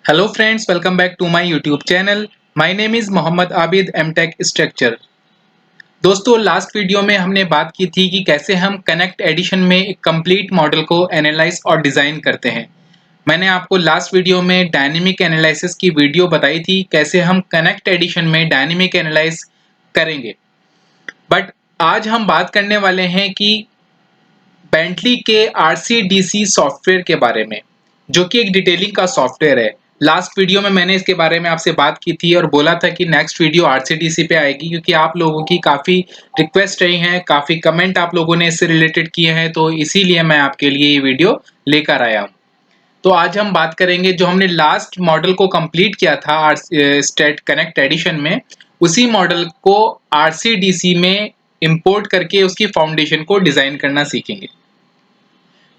Hello friends, welcome back to my YouTube channel. My name is Mohammad Abid MTech Structure. दोस्तों last video में हमने बात की थी कि कैसे हम कनेक्ट एडिशन में एक कंप्लीट मॉडल को एनालाइज और डिज़ाइन करते हैं। मैंने आपको लास्ट वीडियो में डायनेमिक एनालिसिस की वीडियो बताई थी कैसे हम कनेक्ट एडिशन में डायनेमिक एनालाइज करेंगे। बट आज हम बात करने वाले हैं कि बेंटली के RCDC सॉफ्टवेयर के बारे में, जो कि एक डिटेलिंग का सॉफ्टवेयर है। लास्ट वीडियो में मैंने इसके बारे में आपसे बात की थी और बोला था कि नेक्स्ट वीडियो RCDC पे आएगी, क्योंकि आप लोगों की काफ़ी रिक्वेस्ट रही हैं, काफ़ी कमेंट आप लोगों ने इससे रिलेटेड किए हैं, तो इसीलिए मैं आपके लिए ये वीडियो लेकर आया हूँ। तो आज हम बात करेंगे जो हमने लास्ट मॉडल को कंप्लीट किया था स्टेट कनेक्ट एडिशन में, उसी मॉडल को RCDC में इंपोर्ट करके उसकी फाउंडेशन को डिज़ाइन करना सीखेंगे।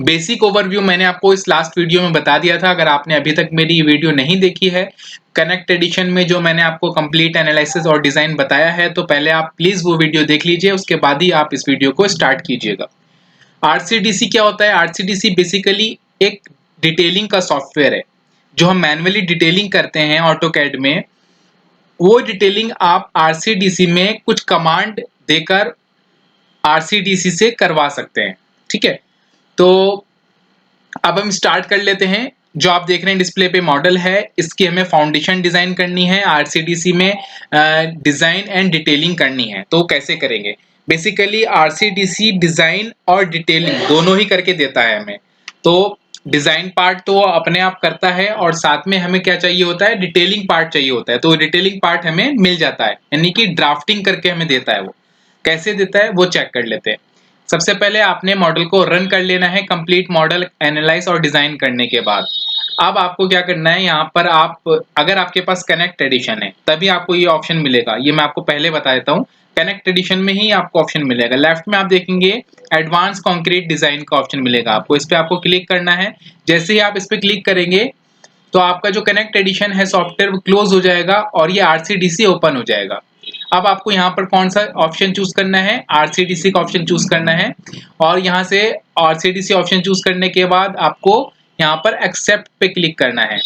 बेसिक ओवरव्यू मैंने आपको इस लास्ट वीडियो में बता दिया था। अगर आपने अभी तक मेरी वीडियो नहीं देखी है कनेक्ट एडिशन में, जो मैंने आपको कंप्लीट एनालिसिस और डिज़ाइन बताया है, तो पहले आप प्लीज़ वो वीडियो देख लीजिए, उसके बाद ही आप इस वीडियो को स्टार्ट कीजिएगा। RCDC क्या होता है? RCDC बेसिकली एक डिटेलिंग का सॉफ्टवेयर है। जो हम मैनुअली डिटेलिंग करते हैं ऑटोकैड में, वो डिटेलिंग आप RCDC में कुछ कमांड देकर RCDC से करवा सकते हैं। ठीक है, तो अब हम स्टार्ट कर लेते हैं। जो आप देख रहे हैं डिस्प्ले पे मॉडल है, इसकी हमें फाउंडेशन डिजाइन करनी है, RCDC में डिजाइन एंड डिटेलिंग करनी है। तो कैसे करेंगे? बेसिकली RCDC डिजाइन और डिटेलिंग दोनों ही करके देता है हमें। तो डिजाइन पार्ट तो अपने आप करता है और साथ में हमें क्या चाहिए होता है, डिटेलिंग पार्ट चाहिए होता है। तो डिटेलिंग पार्ट हमें मिल जाता है, यानी कि ड्राफ्टिंग करके हमें देता है। वो कैसे देता है वो चेक कर लेते हैं। सबसे पहले आपने मॉडल को रन कर लेना है कंप्लीट मॉडल एनालाइज और डिजाइन करने के बाद। अब आपको क्या करना है, यहाँ पर आप अगर आपके पास कनेक्ट एडिशन है तभी आपको ये ऑप्शन मिलेगा। ये मैं आपको पहले बता देता हूँ, कनेक्ट एडिशन में ही आपको ऑप्शन मिलेगा। लेफ्ट में आप देखेंगे एडवांस कॉन्क्रीट डिजाइन का ऑप्शन मिलेगा आपको, इस पर आपको क्लिक करना है। जैसे ही आप इस पर क्लिक करेंगे तो आपका जो कनेक्ट एडिशन है सॉफ्टवेयर वो क्लोज हो जाएगा और ये RCDC ओपन हो जाएगा। अब आपको यहाँ पर कौन सा ऑप्शन चूज करना है? RCDC का ऑप्शन चूज करना है। और यहाँ से RCDC ऑप्शन चूज करने के बाद आपको यहाँ पर एक्सेप्ट पे क्लिक करना है।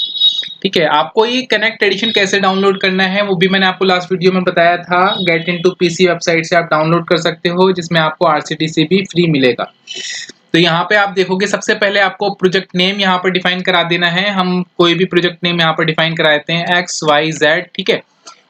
ठीक है, आपको ये कनेक्ट एडिशन कैसे डाउनलोड करना है वो भी मैंने आपको लास्ट वीडियो में बताया था। गेट इनटू पीसी वेबसाइट से आप डाउनलोड कर सकते हो, जिसमें आपको RCDC भी फ्री मिलेगा। तो यहाँ पे आप देखोगे सबसे पहले आपको प्रोजेक्ट नेम यहाँ पर डिफाइन करा देना है। हम कोई भी प्रोजेक्ट नेम यहाँ पर डिफाइन करा देते हैं, XYZ। ठीक है,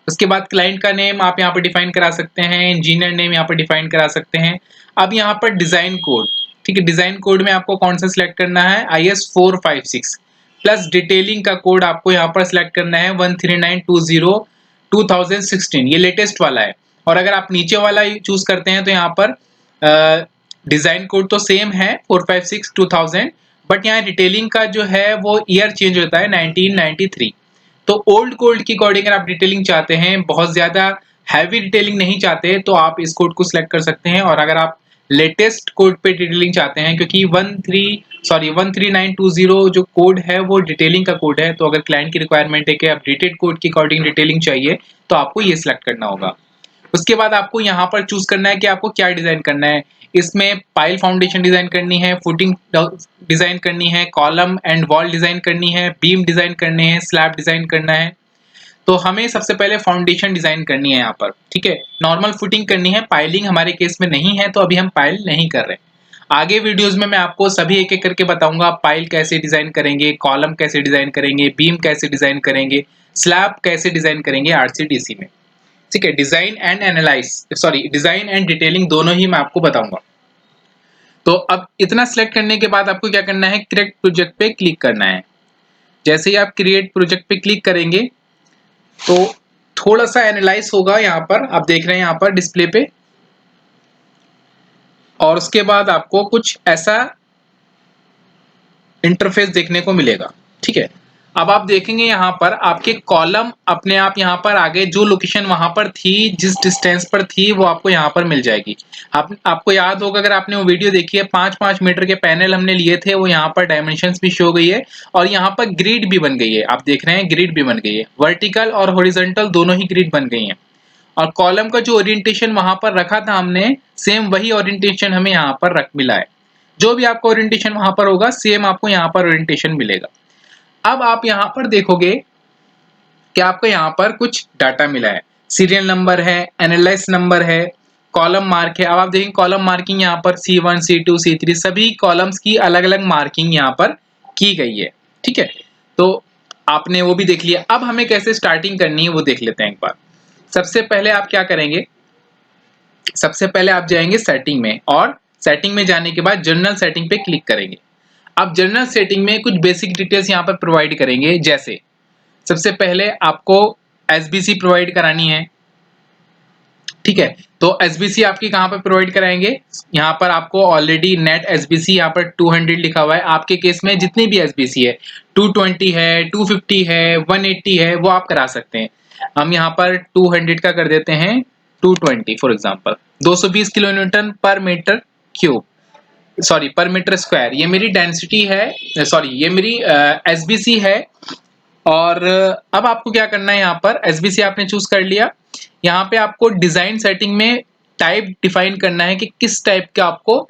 उसके बाद क्लाइंट का नेम आप यहाँ पर डिफाइन करा सकते हैं, इंजीनियर नेम यहाँ पर डिफाइन करा सकते हैं। अब यहाँ पर डिजाइन कोड, ठीक है, डिजाइन कोड में आपको कौन सा सिलेक्ट करना है? IS456 प्लस डिटेलिंग का कोड आपको यहाँ पर सिलेक्ट करना है 13920 2016, ये लेटेस्ट वाला है। और अगर आप नीचे वाला चूज करते हैं तो यहाँ पर डिजाइन कोड तो सेम है 456 2000, बट यहाँ डिटेलिंग का जो है वो ईयर चेंज होता है 1993। तो ओल्ड कोड की अकॉर्डिंग अगर आप डिटेलिंग चाहते हैं, बहुत ज्यादा हैवी डिटेलिंग नहीं चाहते, तो आप इस कोड को सिलेक्ट कर सकते हैं। और अगर आप लेटेस्ट कोड पे डिटेलिंग चाहते हैं, क्योंकि 13920 जो कोड है वो डिटेलिंग का कोड है, तो अगर क्लाइंट की रिक्वायरमेंट है कि अपडेटेड कोड की अकॉर्डिंग डिटेलिंग चाहिए तो आपको ये सिलेक्ट करना होगा। उसके बाद आपको यहाँ पर चूज करना है कि आपको क्या डिजाइन करना है। इसमें पाइल फाउंडेशन डिजाइन करनी है, फुटिंग डिजाइन करनी है, कॉलम एंड वॉल डिजाइन करनी है, बीम डिजाइन करने हैं, स्लैब डिजाइन करना है। तो हमें सबसे पहले फाउंडेशन डिजाइन करनी है यहाँ पर। ठीक है, नॉर्मल फुटिंग करनी है, पाइलिंग हमारे केस में नहीं है, तो अभी हम पाइल नहीं कर रहे। आगे वीडियोस में मैं आपको सभी एक एक करके बताऊंगा, पाइल कैसे डिजाइन करेंगे, कॉलम कैसे डिजाइन करेंगे, बीम कैसे डिजाइन करेंगे, स्लैब कैसे डिजाइन करेंगे RCDC में। ठीक है, design and design and detailing दोनों ही मैं आपको बताऊंगा। तो अब इतना सिलेक्ट करने के बाद आपको क्या करना है, क्रिएट प्रोजेक्ट पे क्लिक करना है। जैसे ही आप क्रिएट प्रोजेक्ट पे क्लिक करेंगे तो थोड़ा सा एनालाइज होगा, यहाँ पर आप देख रहे हैं यहाँ पर डिस्प्ले पे, और उसके बाद आपको कुछ ऐसा इंटरफेस देखने को मिलेगा। ठीक है, अब आप देखेंगे यहाँ पर आपके कॉलम अपने आप यहाँ पर आगे, जो लोकेशन वहां पर थी, जिस डिस्टेंस पर थी, वो आपको यहाँ पर मिल जाएगी। आपको याद होगा, अगर आपने वो वीडियो देखी है, 5-5 मीटर के पैनल हमने लिए थे, वो यहाँ पर डायमेंशंस भी शो गई है और यहाँ पर ग्रिड भी बन गई है। आप देख रहे हैं ग्रिड भी बन गई है, वर्टिकल और हॉरिजॉन्टल दोनों ही ग्रिड बन गई है। और कॉलम का जो ओरिएंटेशन वहां पर रखा था हमने, सेम वही ओरिएंटेशन हमें यहाँ पर मिला है। जो भी आपका ओरिएंटेशन वहां पर होगा, सेम आपको यहाँ पर ओरिएंटेशन मिलेगा। अब आप यहाँ पर देखोगे कि आपको यहाँ पर कुछ डाटा मिला है, सीरियल नंबर है, एनालाइज नंबर है, कॉलम मार्क है। अब आप देखेंगे कॉलम मार्किंग यहाँ पर C1 C2 C3 सभी कॉलम्स की अलग अलग मार्किंग यहाँ पर की गई है। ठीक है, तो आपने वो भी देख लिया। अब हमें कैसे स्टार्टिंग करनी है वो देख लेते हैं एक बार। सबसे पहले आप क्या करेंगे, सबसे पहले आप जाएंगे सेटिंग में, और सेटिंग में जाने के बाद जनरल सेटिंग पे क्लिक करेंगे। अब जनरल सेटिंग में कुछ बेसिक डिटेल्स यहाँ पर प्रोवाइड करेंगे, जैसे सबसे पहले आपको एसबीसी प्रोवाइड करानी है। ठीक है, तो एसबीसी आपकी कहां पर प्रोवाइड कराएंगे, यहाँ पर आपको ऑलरेडी नेट एसबीसी यहाँ पर 200 लिखा हुआ है। आपके केस में जितनी भी एसबीसी है, 220 है, 250 है, 180 है, वो आप करा सकते हैं। हम यहाँ पर 200 का कर देते हैं 220 फॉर एग्जांपल। 220 किलोन्यूटन पर मीटर क्यूब, सॉरी पर मीटर स्क्वायर, ये मेरी डेंसिटी है, सॉरी ये मेरी एसबीसी है। और अब आपको क्या करना है, यहाँ पर एसबीसी आपने चूज कर लिया। यहाँ पे आपको डिजाइन सेटिंग में टाइप डिफाइन करना है कि किस टाइप का आपको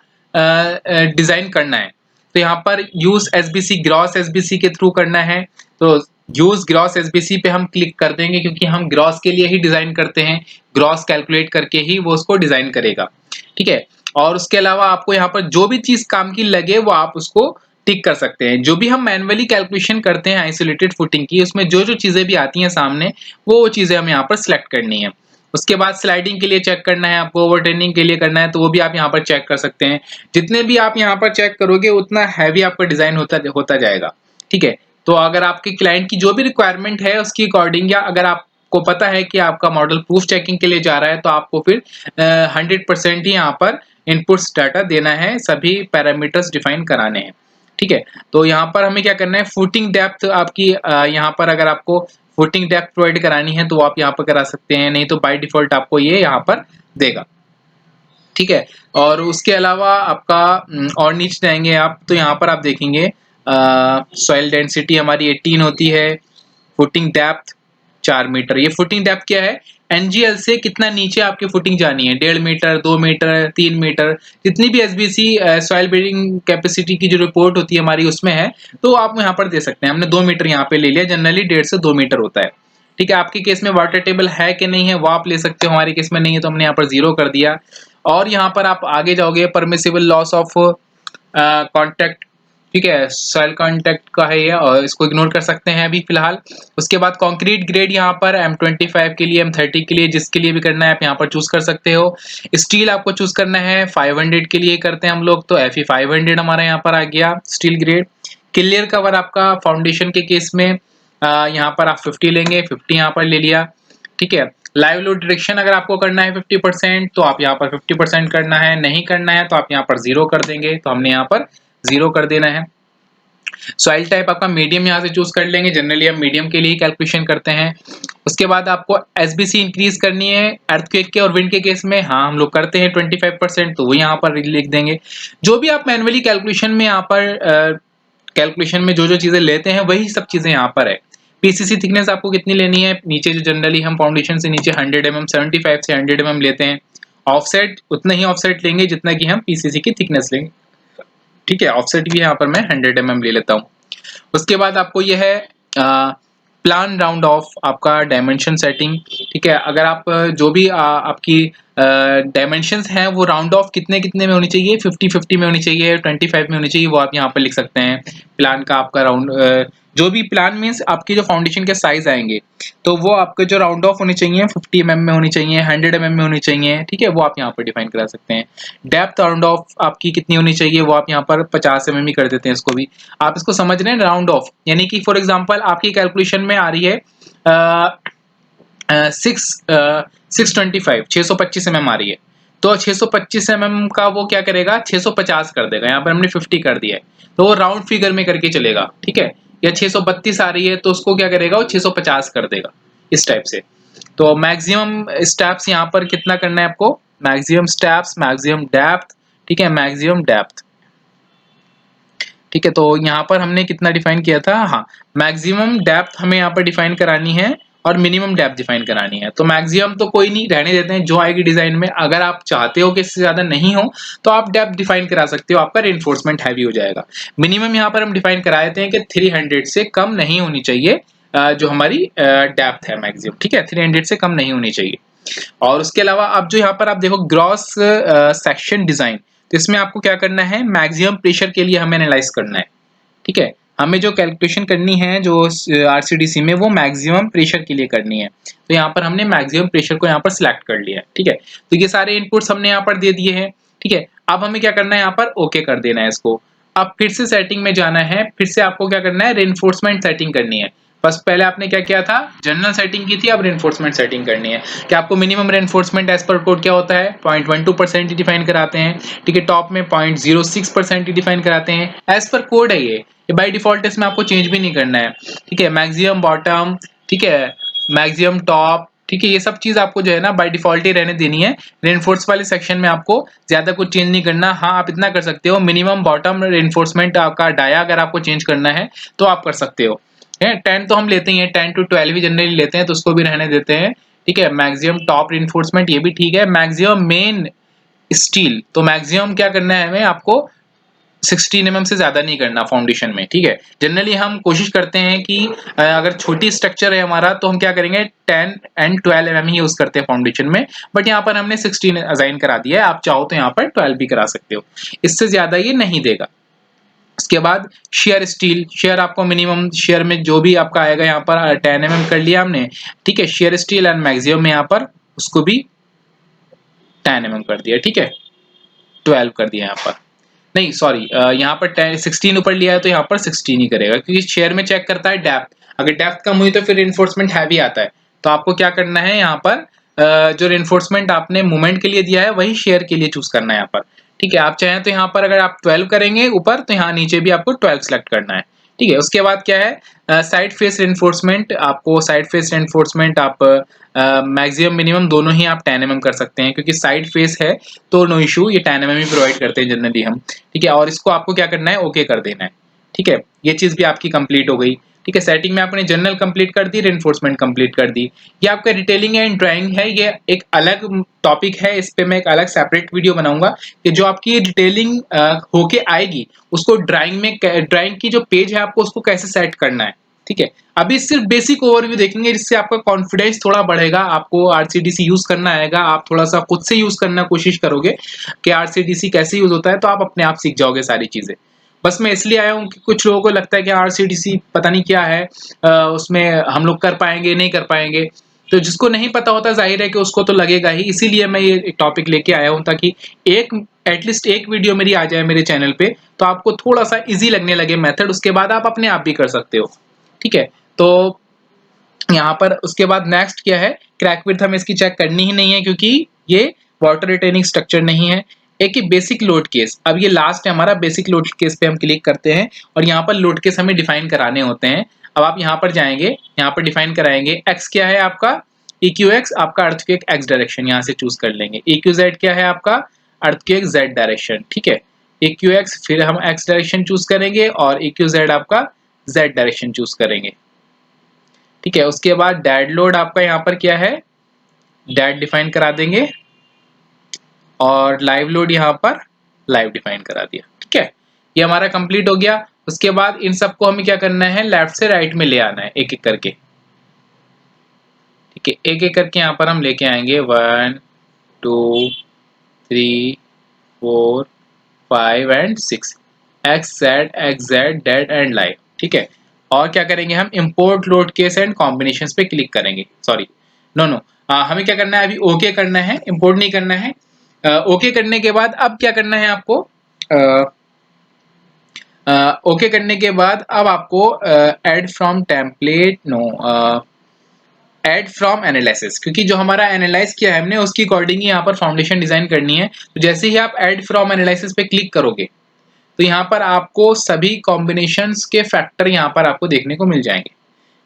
डिजाइन करना है। तो यहाँ पर यूज एसबीसी ग्रॉस एसबीसी के थ्रू करना है, तो यूज ग्रॉस एसबीसी पे हम क्लिक कर देंगे, क्योंकि हम ग्रॉस के लिए ही डिजाइन करते हैं, ग्रॉस कैलकुलेट करके ही वो उसको डिजाइन करेगा। ठीक है, और उसके अलावा आपको यहाँ पर जो भी चीज काम की लगे वो आप उसको टिक कर सकते हैं। जो भी हम मैन्युअली कैलकुलेशन करते हैं आइसोलेटेड फुटिंग की, उसमें जो जो चीजें भी आती हैं सामने, वो चीजें हम यहाँ पर सिलेक्ट करनी है। उसके बाद स्लाइडिंग के लिए चेक करना है आपको, ओवरटर्निंग के लिए करना है, तो वो भी आप यहाँ पर चेक कर सकते हैं। जितने भी आप यहाँ पर चेक करोगे उतना हैवी आपका डिजाइन होता जाएगा। ठीक है, तो अगर आपके क्लाइंट की जो भी रिक्वायरमेंट है उसकी अकॉर्डिंग, या अगर आपको पता है कि आपका मॉडल प्रूफ चेकिंग के लिए जा रहा है, तो आपको फिर 100% ही यहाँ पर इनपुट्स डाटा देना है, सभी पैरामीटर्स डिफाइन कराने हैं। ठीक है, तो यहाँ पर हमें क्या करना है, फुटिंग डेप्थ आपकी यहाँ पर अगर आपको फुटिंग डेप्थ प्रोवाइड करानी है तो आप यहाँ पर करा सकते हैं, नहीं तो बाय डिफॉल्ट आपको ये यहाँ पर देगा। ठीक है, और उसके अलावा आपका और नीचे जाएंगे आप, तो यहाँ पर आप देखेंगे सॉइल डेंसिटी हमारी 18 होती है, फुटिंग डेप्थ 4 मीटर। ये फुटिंग डेप्थ क्या है, एनजीएल से कितना नीचे आपकी फुटिंग जानी है, 1.5 मीटर, 2 मीटर, 3 मीटर, जितनी भी एसबीसी सॉइल बेरिंग कैपेसिटी की जो रिपोर्ट होती है हमारी उसमें है, तो आप यहाँ पर दे सकते हैं। हमने 2 मीटर यहाँ पे ले लिया, जनरली 1.5 से 2 मीटर होता है। ठीक है, आपके केस में वाटर टेबल है कि नहीं है वो आप ले सकते हो, हमारे केस में नहीं है तो हमने यहाँ पर 0 कर दिया। और यहाँ पर आप आगे जाओगे, परमिसिबल लॉस ऑफ कॉन्टैक्ट, ठीक है, सॉइल कांटेक्ट का है ये, और इसको इग्नोर कर सकते हैं अभी फिलहाल। उसके बाद कंक्रीट ग्रेड यहाँ पर M25 के लिए, M30 के लिए, जिसके लिए भी करना है आप यहाँ पर चूज कर सकते हो। स्टील आपको चूज करना है 500 के लिए करते हैं हम लोग, तो FE 500 हमारा यहाँ पर आ गया स्टील ग्रेड। क्लियर कवर आपका फाउंडेशन के केस में यहाँ पर आप 50 लेंगे, 50 यहाँ पर ले लिया। ठीक है, लाइव लोड डिरेक्शन अगर आपको करना है 50%, तो आप यहाँ पर 50% करना है, नहीं करना है तो आप यहाँ पर 0 कर देंगे, तो हमने यहाँ पर 0 कर देना है। सॉइल टाइप आपका मीडियम यहाँ से चूज कर लेंगे, जनरली हम मीडियम के लिए कैलकुलेशन करते हैं। उसके बाद आपको एसबीसी इंक्रीज करनी है अर्थक्वेक के और विंड के केस में, हाँ हम लोग करते हैं 25%, तो वो यहाँ पर लिख देंगे। जो भी आप मैनुअली कैलकुलेशन में यहाँ पर कैलकुलेशन में जो जो चीजें लेते हैं वही सब चीजें यहाँ पर है। पीसीसी थिकनेस आपको कितनी लेनी है, नीचे जो जनरली हम फाउंडेशन से नीचे 100 mm, 75 से 100 mm लेते हैं। ऑफसेट उतना ही ऑफसेट लेंगे जितना कि हम पीसीसी की थिकनेस लेंगे। ठीक है, ऑफसेट भी यहाँ पर मैं 100 mm ले लेता हूँ। उसके बाद आपको यह है प्लान राउंड ऑफ आपका डायमेंशन सेटिंग। ठीक है, अगर आप जो भी आपकी डायमेंशंस हैं वो राउंड ऑफ कितने कितने में होनी चाहिए, 50-50 में होनी चाहिए, 25 में होनी चाहिए, वो आप यहाँ पर लिख सकते हैं। प्लान का आपका राउंड जो भी प्लान मीन्स आपके जो फाउंडेशन के साइज आएंगे, तो वो आपके जो राउंड ऑफ होने चाहिए 50 mm में होनी चाहिए, 100 mm में होनी चाहिए। ठीक है, वो आप यहाँ पर डिफाइन करा सकते हैं। डेप्थ राउंड ऑफ आपकी कितनी होनी चाहिए, वो आप यहाँ पर 50 mm ही कर देते हैं इसको भी। आप इसको समझ रहे हैं, राउंड ऑफ यानी कि फॉर एग्जांपल आपकी कैलकुलेशन में आ रही है 625 mm आ रही है, तो 625 mm का वो क्या करेगा, 650 कर देगा। यहाँ पर हमने 50 कर दिया है, तो वो राउंड फिगर में करके चलेगा। ठीक है, या 632 आ रही है तो उसको क्या करेगा, वो 650 कर देगा, इस टाइप से। तो मैक्सिमम स्टेप्स यहाँ पर कितना करना है आपको, मैक्सिमम स्टेप्स, मैक्सिमम डेप्थ, ठीक है, मैक्सिमम डेप्थ। ठीक है, तो यहाँ पर हमने कितना डिफाइन किया था, हाँ मैक्सिमम डेप्थ हमें यहाँ पर डिफाइन करानी है, और मिनिमम डेप्थ डिफाइन करानी है। तो मैक्सिमम तो कोई नहीं, रहने देते हैं, जो आएगी डिजाइन में। अगर आप चाहते हो कि इससे ज्यादा नहीं हो तो आप डेप्थ डिफाइन करा सकते हो, आपका रेनफोर्समेंट हैवी हो जाएगा। मिनिमम यहाँ पर हम डिफाइन करा देते हैं कि 300 से कम नहीं होनी चाहिए जो हमारी डेप्थ है मैक्सिमम, ठीक है, 300 से कम नहीं होनी चाहिए। और उसके अलावा अब जो यहाँ पर आप देखो ग्रॉस सेक्शन डिजाइन, तो इसमें आपको क्या करना है, मैक्सिमम प्रेशर के लिए हमें एनालाइज करना है, ठीक है। हमें जो कैलकुलेशन करनी है जो आरसीडीसी में, वो मैक्सिमम प्रेशर के लिए करनी है। तो यहाँ पर हमने मैक्सिमम प्रेशर को यहाँ पर सिलेक्ट कर लिया है, ठीक है। तो ये सारे इनपुट्स हमने यहाँ पर दे दिए हैं, ठीक है। अब हमें क्या करना है, यहाँ पर ओके कर देना है इसको। अब फिर से सेटिंग में जाना है, फिर से आपको क्या करना है, रेनफोर्समेंट सेटिंग करनी है। बस पहले आपने क्या किया था, जनरल सेटिंग की थी, अब रेनफोर्समेंट सेटिंग करनी है। कि आपको minimum reinforcement as per code क्या होता है, 0.12% ही डिफाइन कराते हैं, ठीक है। टॉप में 0.06% ही डिफाइन कराते हैं, एज पर कोड है ये बाय डिफॉल्ट, इसमें आपको चेंज भी नहीं करना है, ठीक है। मैक्सिमम बॉटम, ठीक है, मैक्सिमम टॉप, ठीक है, ये सब चीज आपको जो है ना बाय डिफॉल्ट ही रहने देनी है। रेनफोर्स वाले सेक्शन में आपको ज्यादा कुछ चेंज नहीं करना। हाँ, आप इतना कर सकते हो, मिनिमम बॉटम रेनफोर्समेंट आपका डाया अगर आपको चेंज करना है तो आप कर सकते हो। 10 तो हम लेते ही हैं, 10 to 12 ही जनरली लेते हैं, तो उसको भी रहने देते हैं, ठीक है। मैक्सिमम टॉप रेनफोर्समेंट ये भी ठीक है। मैक्सिमम मेन स्टील, तो मैक्सिमम क्या करना है हमें, आपको 16 mm से ज्यादा नहीं करना फाउंडेशन में, ठीक है। जनरली हम कोशिश करते हैं कि अगर छोटी स्ट्रक्चर है हमारा तो हम क्या करेंगे 10 and 12 mm ही यूज करते हैं फाउंडेशन में, बट यहाँ पर हमने 16 असाइन करा दिया है। आप चाहो तो यहाँ पर 12 भी करा सकते हो, इससे ज्यादा ये नहीं देगा। उसके बाद शेयर स्टील, शेयर आपको मिनिमम शेयर में जो भी आपका आएगा यहाँ पर 10 mm कर लिया हमने, ठीक है। शेयर स्टील एंड मैक्सिमम में यहाँ पर उसको भी 10 mm कर दिया, ठीक है, 12 कर दिया यहाँ पर, नहीं सॉरी, यहाँ पर 16 ऊपर लिया है तो यहाँ पर 16 ही करेगा, क्योंकि शेयर में चेक करता है डेप्थ। अगर डेप्थ कम हुई तो फिर रेनफोर्समेंट हैवी आता है। तो आपको क्या करना है, यहाँ पर जो रेनफोर्समेंट आपने मूवमेंट के लिए दिया है वही शेयर के लिए चूज करना है यहाँ पर, ठीक है। आप चाहें तो यहाँ पर अगर आप 12 करेंगे ऊपर, तो यहाँ नीचे भी आपको 12 सेलेक्ट करना है, ठीक है। उसके बाद क्या है, साइड फेस रेनफोर्समेंट, आपको साइड फेस रेनफोर्समेंट आप मैक्सिमम मिनिमम दोनों ही आप 10 mm कर सकते हैं, क्योंकि साइड फेस है तो नो इशू, ये 10 mm ही प्रोवाइड करते हैं जनरली हम, ठीक है। और इसको आपको क्या करना है, ओके कर देना है, ठीक है। ये चीज भी आपकी कंप्लीट हो गई, ठीक है। सेटिंग में आपने जनरल कंप्लीट कर दी, रेनफोर्समेंट कंप्लीट कर दी। ये आपका डिटेलिंग एंड ड्राइंग है, ये एक अलग टॉपिक है, इस पे मैं एक अलग सेपरेट वीडियो बनाऊंगा कि जो आपकी डिटेलिंग होके आएगी उसको ड्राइंग में, ड्राइंग की जो पेज है आपको उसको कैसे सेट करना है, ठीक है। अभी सिर्फ बेसिक ओवरव्यू देखेंगे, जिससे आपका कॉन्फिडेंस थोड़ा बढ़ेगा, आपको आरसीडीसी यूज करना आएगा, आप थोड़ा सा खुद से यूज करना कोशिश करोगे कि आरसीडीसी कैसे यूज होता है, तो आप अपने आप सीख जाओगे सारी चीजें। बस मैं इसलिए आया हूँ कि कुछ लोगों को लगता है कि आरसीडीसी पता नहीं क्या है, उसमें हम लोग कर पाएंगे नहीं कर पाएंगे। तो जिसको नहीं पता होता जाहिर है कि उसको तो लगेगा ही, इसीलिए मैं ये टॉपिक लेके आया हूँ, ताकि एक एटलीस्ट एक वीडियो मेरी आ जाए मेरे चैनल पे, तो आपको थोड़ा सा इजी लगने लगे मेथड, उसके बाद आप अपने आप भी कर सकते हो, ठीक है। तो यहाँ पर उसके बाद नेक्स्ट क्या है, क्रैक विड्थ हमें इसकी चेक करनी ही नहीं है, क्योंकि ये वाटर रिटेनिंग स्ट्रक्चर नहीं है। एक ही बेसिक लोड केस, अब ये लास्ट है हमारा, बेसिक लोड केस पे हम क्लिक करते हैं और यहाँ पर लोड केस हमें डिफाइन कराने होते हैं। अब आप यहाँ पर जाएंगे, यहाँ पर डिफाइन कराएंगे, एक्स क्या है आपका, EQX आपका अर्थक्वेक एक्स डायरेक्शन, यहाँ से चूज कर लेंगे। EQZ क्या है आपका, अर्थक्वेक Z डायरेक्शन, ठीक है। EQX फिर हम एक्स डायरेक्शन चूज करेंगे और EQZ आपका Z डायरेक्शन चूज करेंगे, ठीक है। उसके बाद डेड लोड आपका यहाँ पर क्या है, डेड डिफाइन करा देंगे और लाइव लोड यहाँ पर लाइव डिफाइन करा दिया, ठीक है। ये हमारा कंप्लीट हो गया। उसके बाद इन सबको हमें क्या करना है, लेफ्ट से राइट में ले आना है एक एक करके, ठीक है। एक एक करके यहाँ पर हम लेके आएंगे 1 2 3 4 5 and 6, x Z dead and live, ठीक है। और क्या करेंगे हम, import load case and combinations पे क्लिक करेंगे, सॉरी नो हमें क्या करना है, अभी ओके करना है, इंपोर्ट नहीं करना है। ओके करने के बाद अब क्या करना है आपको, ओके करने के बाद अब आपको add from template, no add from analysis, क्योंकि जो हमारा एनालाइज किया है हमने उसकी अकॉर्डिंग ही यहाँ पर फाउंडेशन डिजाइन करनी है। तो जैसे ही आप ऐड फ्रॉम एनालिसिस पे क्लिक करोगे तो यहाँ पर आपको सभी कॉम्बिनेशंस के फैक्टर यहाँ पर आपको देखने को मिल जाएंगे,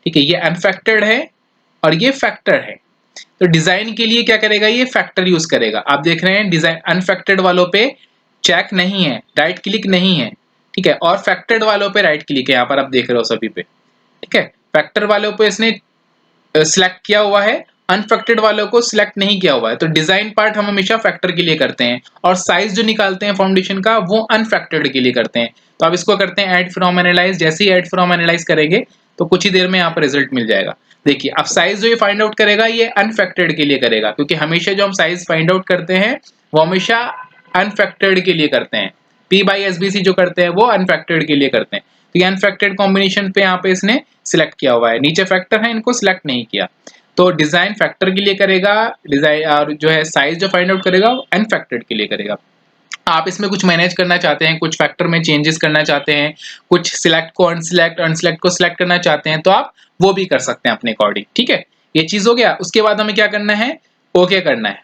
ठीक है। ये अनफैक्टर्ड है और ये फैक्टर है। तो डिजाइन के लिए क्या करेगा, ये फैक्टर यूज करेगा। आप देख रहे हैं डिजाइन अनफैक्टर्ड वालों पे चेक नहीं है, राइट क्लिक नहीं है, ठीक है। और फैक्टर्ड वालों पे राइट क्लिक है, यहाँ पर आप देख रहे हो सभी पे, ठीक है। फैक्टर वालों पे इसने सिलेक्ट किया हुआ है, अनफैक्टर्ड वालों को सिलेक्ट नहीं किया हुआ है। तो डिजाइन पार्ट हम हमेशा फैक्टर के लिए करते हैं और साइज जो निकालते हैं फाउंडेशन का वो अनफैक्टर्ड के लिए करते हैं। तो अब इसको करते हैं ऐड फ्रॉम एनालाइज। जैसे ही ऐड फ्रॉम एनालाइज करेंगे तो कुछ ही देर में यहाँ पर रिजल्ट मिल जाएगा। देखिए अब साइज जो ये फाइंड आउट करेगा ये अनफैक्टर्ड के लिए करेगा, क्योंकि हमेशा जो हम साइज फाइंड आउट करते हैं वो हमेशा अनफैक्टर्ड के लिए करते हैं। P by SBC जो करते हैं वो अनफैक्टर्ड के लिए करते हैं। तो ये अनफैक्टर्ड कॉम्बिनेशन पे यहाँ पे इसने सिलेक्ट किया हुआ है, नीचे फैक्टर है इनको सिलेक्ट नहीं किया। तो डिजाइन फैक्टर के लिए करेगा, डिजाइन और जो है साइज जो फाइंड आउट करेगा वो अनफैक्टर्ड के लिए करेगा। आप इसमें कुछ मैनेज करना चाहते हैं, कुछ फैक्टर में चेंजेस करना चाहते हैं, कुछ सिलेक्ट को अनसिलेक्ट, अनसिलेक्ट को सिलेक्ट करना चाहते हैं, तो आप वो भी कर सकते हैं अपने अकॉर्डिंग। ठीक है, ये चीज हो गया। उसके बाद हमें क्या करना है, ओके करना है।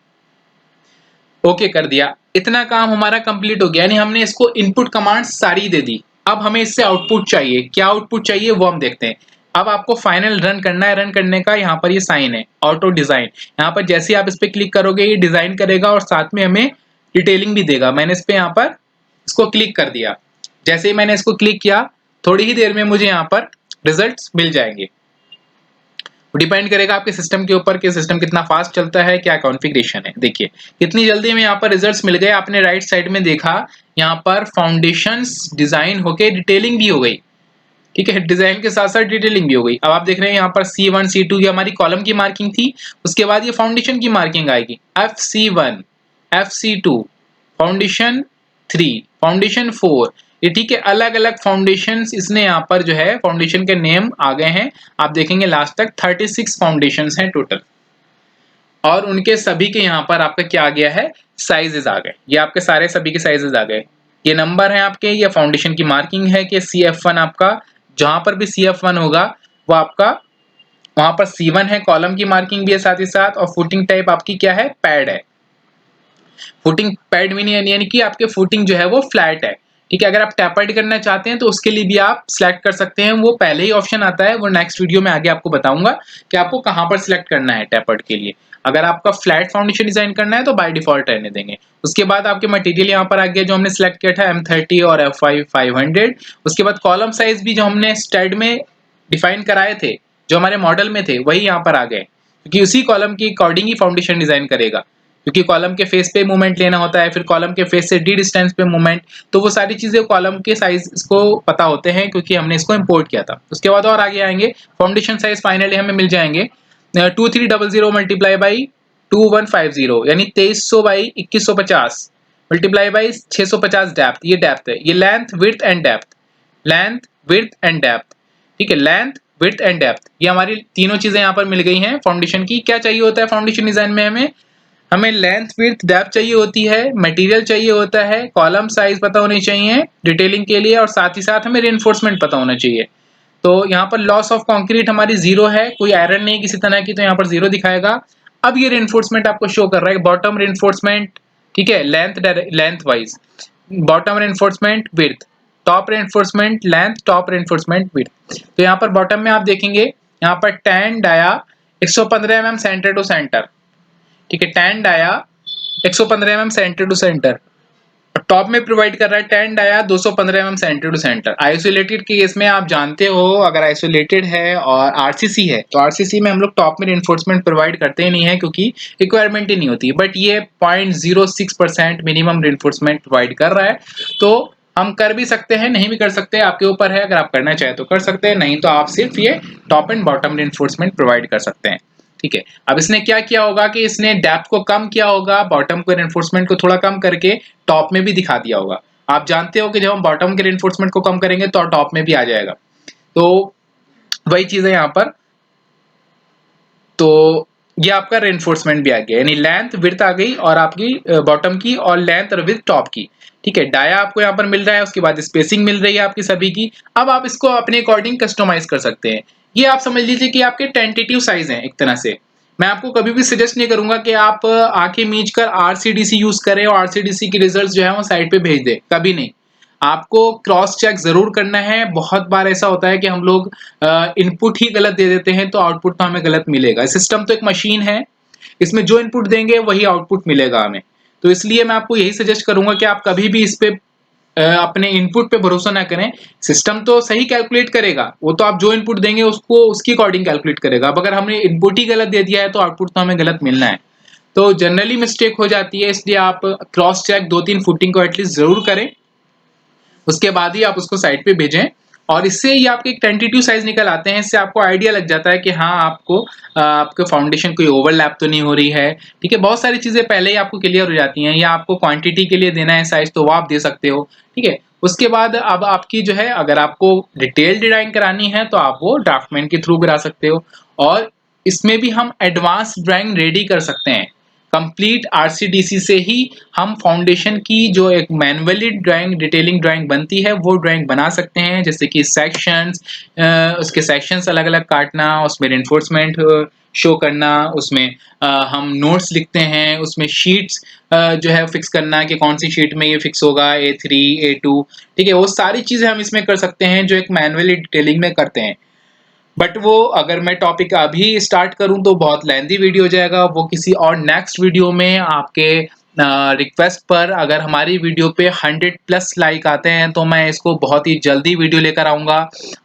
ओके कर दिया, इतना काम हमारा कंप्लीट हो गया, यानी हमने इसको इनपुट कमांड सारी दे दी। अब हमें इससे आउटपुट चाहिए, क्या आउटपुट चाहिए वो हम देखते हैं। अब आपको फाइनल रन करना है, रन करने का यहाँ पर ये साइन है ऑटो डिजाइन। यहाँ पर जैसे आप इस पे क्लिक करोगे ये डिजाइन करेगा और साथ में हमें डिटेलिंग भी देगा। मैंने इस पे यहाँ पर इसको क्लिक कर दिया, जैसे ही मैंने इसको क्लिक किया थोड़ी ही देर में मुझे यहाँ पर रिजल्ट्स मिल जाएंगे। डिपेंड करेगा आपके सिस्टम के ऊपर कि सिस्टम कितना फास्ट चलता है, क्या कॉन्फ़िगरेशन है। देखिए कितनी जल्दी में यहाँ पर रिजल्ट्स मिल गए। आपने राइट साइड में देखा यहाँ पर फाउंडेशंस डिजाइन होके डिटेलिंग भी हो गई। ठीक है, डिजाइन के साथ साथ डिटेलिंग भी हो गई। अब आप देख रहे हैं यहाँ पर C1 C2 ये हमारी कॉलम की मार्किंग थी, उसके बाद ये फाउंडेशन की मार्किंग आएगी FC1 FC2 फाउंडेशन 3 फाउंडेशन 4। ये ठीक है, अलग अलग फाउंडेशन इसने यहाँ पर जो है फाउंडेशन के नेम आ गए हैं। आप देखेंगे लास्ट तक 36 फाउंडेशन हैं टोटल, और उनके सभी के यहाँ पर आपका क्या आ गया है, साइजेस आ गए। ये आपके सारे सभी के साइजेस आ गए, ये नंबर है आपके, ये फाउंडेशन की मार्किंग है कि CF1 आपका, जहां पर भी CF1 होगा वो आपका वहां पर C1 है, कॉलम की मार्किंग भी है साथ ही साथ। और फुटिंग टाइप आपकी क्या है, पैड है। फुटिंग पैड मीनिंग यानी कि आपके फुटिंग जो है वो फ्लैट है। ठीक है, अगर आप टैपर्ड करना चाहते हैं तो उसके लिए भी आप सिलेक्ट कर सकते हैं, वो पहले ही ऑप्शन आता है, वो नेक्स्ट वीडियो में आगे आपको बताऊंगा कि आपको कहां पर सिलेक्ट करना है टैपर्ड के लिए। अगर आपका फ्लैट फाउंडेशन डिजाइन करना है तो बाय डिफॉल्ट रहने देंगे। उसके बाद आपके मटेरियल यहाँ पर आ गया जो हमने सिलेक्ट किया था M30 और F5 500। उसके बाद कॉलम साइज भी जो हमने स्टैड में डिफाइन कराए थे, जो हमारे मॉडल में थे, वही यहाँ पर आ गए, क्योंकि उसी कॉलम की अकॉर्डिंग ही फाउंडेशन डिजाइन करेगा। क्योंकि कॉलम के फेस पे मूवमेंट लेना होता है, फिर कॉलम के फेस से डी डिस्टेंस पे मूवमेंट, तो वो सारी चीजें कॉलम के साइज को पता होते हैं क्योंकि हमने इसको इंपोर्ट किया था। उसके बाद और आगे आएंगे, फाउंडेशन साइज फाइनली हमें मिल जाएंगे 2300 मल्टीप्लाई बाई 2150 यानी 2300 बाई 2150 मल्टीप्लाई बाई 650 डेप्थ। ये डेप्थ है, ये length width and depth, length width and depth. ठीक है, लेंथ विड्थ एंड डेप्थ, ये हमारी तीनों चीजें यहाँ पर मिल गई हैं फाउंडेशन की। क्या चाहिए होता है फाउंडेशन डिजाइन में, हमें लेंथ विड्थ डेप्थ चाहिए होती है, मटेरियल चाहिए होता है, कॉलम साइज पता होनी चाहिए डिटेलिंग के लिए, और साथ ही साथ हमें रेनफोर्समेंट पता होना चाहिए। तो यहाँ पर लॉस ऑफ कंक्रीट हमारी 0 है, कोई एरर नहीं किसी तरह की, तो यहाँ पर 0 दिखाएगा। अब ये रेनफोर्समेंट आपको शो कर रहा है, बॉटम रेनफोर्समेंट, ठीक है, length wise, bottom reinforcement width, top reinforcement length, top reinforcement width. तो यहाँ पर बॉटम में आप देखेंगे यहाँ पर ten dia 115 mm centre to centre. ठीक है, ten dia 115 mm centre to centre, top में प्रोवाइड कर रहा है ten dia 215 mm centre to centre. Isolated के केस में आप जानते हो, अगर आइसोलेटेड है और आरसीसी है तो आरसीसी में हम लोग टॉप में रेनफोर्समेंट प्रोवाइड करते ही नहीं है क्योंकि रिक्वायरमेंट ही नहीं होती, बट ये 0.06% मिनिमम रेनफोर्समेंट प्रोवाइड कर रहा है। तो हम कर भी सकते हैं, नहीं भी कर सकते, आपके ऊपर है। अगर आप करना चाहे तो कर सकते हैं, नहीं तो आप सिर्फ ये top and bottom reinforcement provide कर सकते हैं। ठीक है, अब इसने क्या किया होगा कि इसने डेप्थ को कम किया होगा, बॉटम के रेनफोर्समेंट को थोड़ा कम करके टॉप में भी दिखा दिया होगा। आप जानते हो कि जब हम बॉटम के रेनफोर्समेंट को कम करेंगे तो टॉप में भी आ जाएगा, तो वही चीज है यहाँ पर। तो ये आपका रेनफोर्समेंट भी आ गया, यानी लेंथ विड्थ आ गई और आपकी बॉटम की, और लेंथ और विड्थ टॉप की। ठीक है, डाया आपको यहाँ पर मिल रहा है, उसके बाद स्पेसिंग मिल रही है आपकी सभी की। अब आप इसको अपने अकॉर्डिंग कस्टमाइज कर सकते हैं। ये आप समझ लीजिए कि आपके टेंटेटिव साइज हैं एक तरह से। मैं आपको कभी भी सजेस्ट नहीं करूंगा कि आप आके मीच कर आरसीडीसी यूज करें और आरसीडीसी के रिजल्ट जो है वो साइड पे भेज दे, कभी नहीं। आपको क्रॉस चेक जरूर करना है। बहुत बार ऐसा होता है कि हम लोग इनपुट ही गलत दे देते हैं तो आउटपुट तो हमें गलत मिलेगा। सिस्टम तो एक मशीन है, इसमें जो इनपुट देंगे वही आउटपुट मिलेगा हमें। तो इसलिए मैं आपको यही सजेस्ट करूंगा कि आप कभी भी इस पे अपने इनपुट पे भरोसा ना करें। सिस्टम तो सही कैलकुलेट करेगा, वो तो आप जो इनपुट देंगे उसको उसकी अकॉर्डिंग कैलकुलेट करेगा। अब अगर हमने इनपुट ही गलत दे दिया है तो आउटपुट तो हमें गलत मिलना है। तो जनरली मिस्टेक हो जाती है, इसलिए आप क्रॉस चेक 2-3 फुटिंग को एटलीस्ट जरूर करें, उसके बाद ही आप उसको साइट पे भेजें। और इससे ये आपके एक टेंटेटिव साइज निकल आते हैं, इससे आपको आइडिया लग जाता है कि हाँ आपको आपके फाउंडेशन कोई ओवरलैप तो नहीं हो रही है। ठीक है, बहुत सारी चीजें पहले ही आपको क्लियर हो जाती हैं। या आपको क्वांटिटी के लिए देना है साइज तो वो आप दे सकते हो। ठीक है, उसके बाद अब आपकी जो है, अगर आपको डिटेल डिजाइन करानी है तो आप वो ड्राफ्टमैन के थ्रू करा सकते हो। और इसमें भी हम एडवांस ड्राइंग रेडी कर सकते हैं। कंप्लीट आरसीडीसी से ही हम फाउंडेशन की जो एक मैनुअली ड्राइंग डिटेलिंग ड्राइंग बनती है वो ड्राइंग बना सकते हैं, जैसे कि सेक्शंस, उसके सेक्शंस अलग अलग काटना, उसमें रेनफोर्समेंट शो करना, उसमें हम नोट्स लिखते हैं, उसमें शीट्स जो है फिक्स करना कि कौन सी शीट में ये फिक्स होगा, A3 A2। ठीक है, वो सारी चीजें हम इसमें कर सकते हैं जो एक मैनुअली डिटेलिंग में करते हैं। बट वो अगर मैं टॉपिक अभी स्टार्ट करूं तो बहुत लेंथी वीडियो हो जाएगा। वो किसी और नेक्स्ट वीडियो में आपके रिक्वेस्ट पर, अगर हमारी वीडियो पे 100 प्लस लाइक आते हैं तो मैं इसको बहुत ही जल्दी वीडियो लेकर आऊंगा।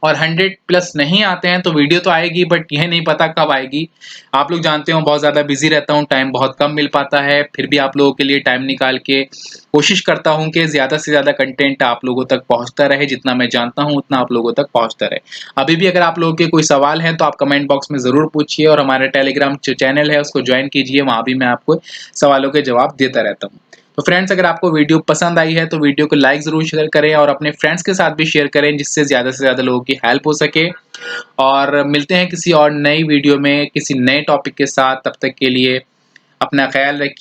और 100 प्लस नहीं आते हैं तो वीडियो तो आएगी बट यह नहीं पता कब आएगी। आप लोग जानते हो बहुत ज़्यादा बिजी रहता हूँ, टाइम बहुत कम मिल पाता है। फिर भी आप लोगों के लिए टाइम निकाल के कोशिश करता हूँ कि ज़्यादा से ज़्यादा कंटेंट आप लोगों तक पहुँचता रहे। जितना मैं जानता हूँ उतना आप लोगों तक पहुँचता रहे। अभी भी अगर आप लोगों के कोई सवाल हैं तो आप कमेंट बॉक्स में ज़रूर पूछिए, और हमारा टेलीग्राम जो चैनल है उसको ज्वाइन कीजिए, वहाँ भी मैं आपको सवालों के जवाब देता रहता हूँ। तो फ्रेंड्स, अगर आपको वीडियो पसंद आई है तो वीडियो को लाइक ज़रूर शेयर करें और अपने फ्रेंड्स के साथ भी शेयर करें, जिससे ज़्यादा से ज़्यादा लोगों की हेल्प हो सके। और मिलते हैं किसी और नई वीडियो में किसी नए टॉपिक के साथ। तब तक के लिए अपना ख्याल रखिए।